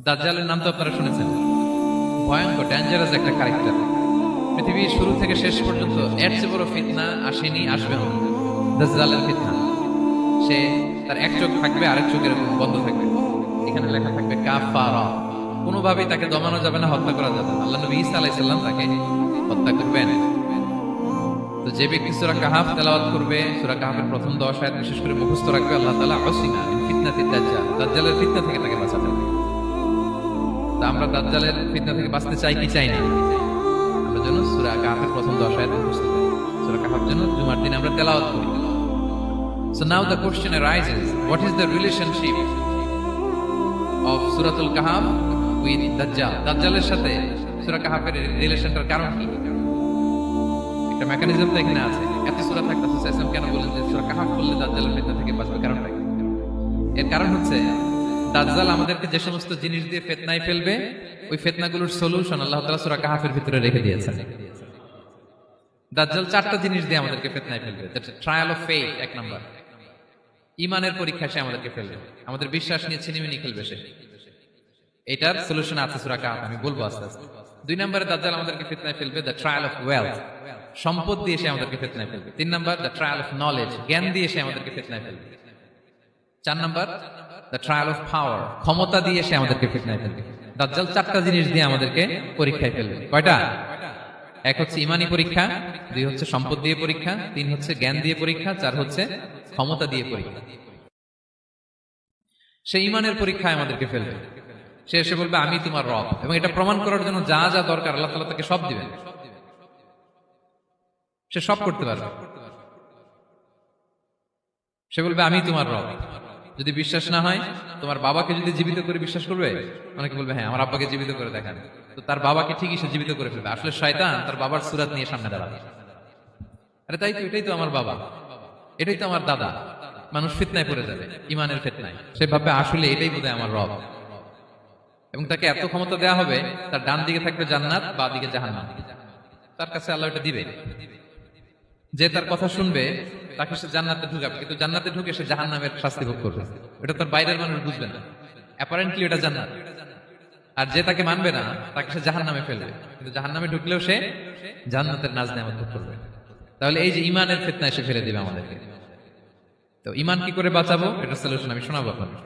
দাজ্জালের নাম তো আপনারা শুনেছেন, ভয়ঙ্কর ডেঞ্জারাস একটা ক্যারেক্টার। পৃথিবীর শুরু থেকে শেষ পর্যন্ত এর চেয়ে বড় ফিতনা আসেনি, আসবে না। দাজ্জালের ফিতনা, সে তার এক চোখ থাকবে, আরেক চোখ এরকম বন্ধ থাকবে, এখানে লেখা থাকবে কাফারা। কোনোভাবেই তাকে দমানো যাবে না, হত্যা করা যাবে না। আল্লাহ নবী ঈসা আলাইহিস সালাম তাকে হত্যা করবেন। তো যে ব্যক্তি সূরা কাহাফ তেলাওয়াত করবে, সূরা কাহাফের প্রথম 10 আয়াত বিশেষ করে মুখস্থ রাখবে, আল্লাহ তাআলা উসিনা মিন ফিতনাতিদ দাজ্জাল, দাজ্জালের ফিতনা থেকে তাকে বাঁচাবেন। তা আমরা দাজ্জালের ফিতনা থেকে বাঁচতে চাই কি চাই না? আমরা যেন সূরা কাহাফের প্রথম 10 আয়াত মুখস্থ করি, সূরা কাহাফ যেন জুমার দিন আমরা তেলাওয়াত করি। So now the question arises, what is the relationship of Suratul Kahf with Dajjal? দাজ্জালের সাথে সূরা কাহাফের রিলেশনটার কারণ কি? একটা মেকানিজম তো এখানে আছে। এত সূরা থাকতে সাইসাম কেন বলেন যে সূরা কাহাফ পড়লে দাজ্জালের ফিতনা থেকে বাঁচবে? কারণটা কি? এর কারণ হচ্ছে দাজ্জাল আমাদেরকে যে সমস্ত জিনিস দিয়ে ফিতনায় ফেলবে, ওই ফিতনাগুলোর সলিউশন আল্লাহ তাআলা সূরা কাহাফের ভিতরে রেখে দিয়েছেন। দাজ্জাল 4টা জিনিস দিয়ে আমাদেরকে ফিতনায় ফেলবে। দ্যাটস ট্রায়াল অফ ফেথ, এক নাম্বার। ঈমানের পরীক্ষা সে আমাদেরকে ফেলবে, আমাদের বিশ্বাস নিয়ে ছিনিমিনি খেলবে সে। এটার সলিউশন আছে সূরা কাহাফ, আমি বলবো আস্তে আস্তে। 2 নম্বরে দাজ্জাল আমাদেরকে ফিতনায় ফেলবে, দ্য ট্রায়াল অফ ওয়েলথ, সম্পদ দিয়ে সে আমাদেরকে ফিতনায় ফেলবে। 3 নম্বর, দ্য ট্রায়াল অফ নলেজ, জ্ঞান দিয়ে সে আমাদেরকে ফিতনায় ফেলবে। 4 নম্বর, দ্য ট্রায়াল অফ পাওয়ার, ক্ষমতা দিয়ে সে আমাদেরকে ফিতনায় ফেলবে। দাজ্জাল 4টা জিনিস দিয়ে আমাদেরকে পরীক্ষায় ফেলবে। কয়টা? 1 হচ্ছে ঈমানি পরীক্ষা, 2 হচ্ছে সম্পদ দিয়ে পরীক্ষা, 3 হচ্ছে জ্ঞান দিয়ে পরীক্ষা, 4 হচ্ছে ক্ষমতা দিয়ে পরীক্ষা। সে ঈমানের পরীক্ষায় আমাদেরকে ফেলবে। সে এসে বলবে আমি তোমার রব, এবং এটা প্রমাণ করার জন্য যা যা দরকার আল্লাহ তাআলা তাকে সব দিবেন। সে সব করতে পারবে। সে বলবে আমি তোমার রব। যদি বিশ্বাস না হয়, তোমার বাবাকে যদি জীবিত করে বিশ্বাস করবে, অনেকে বলবে হ্যাঁ আমার আব্বাকে জীবিত করে দেখান, তো তার বাবাকে ঠিকই সে জীবিত করে ফেলবে। আসলে শয়তান তার বাবার সুরাত নিয়ে সামনে দাঁড়াবে, আরে তাই তো, এটাই তো আমার বাবা, এটাই তো আমার দাদা। মানুষ ফিতনায় পড়ে যাবে, ইমানের ফিতনায়। সে ভাববে আসলে এটাই বোধহয় আমার রব, এবং তাকে এত ক্ষমতা দেওয়া হবে, তার ডান দিকে থাকবে জান্নাত, বাঁ দিকে জাহান্নাম। তার কাছে আল্লাহ এটা দিবে। যে তার কথা শুনবে তাকে সে জান্নাতে ঢুকাবে, কিন্তু জান্নাতে ঢুকে সে জাহান্নামের শাস্তি ভোগ করবে। এটা তার বাইরের মানুষ বুঝবে না, অ্যাপারেন্টলি এটা জান্নাত। আর যে তাকে মানবে না, তাকে সে জাহান্নামে ফেলবে, কিন্তু জাহান্নামে ঢুকলেও সে জান্নাতের নাজ নেয়ামত ভোগ করবে। তাহলে এই যে ইমানের ফিতনায় সে ফেলে দিবে আমাদেরকে। তো ইমান কি করে বাঁচাবো, এটা সলিউশন আমি শোনাবো আপনাদের।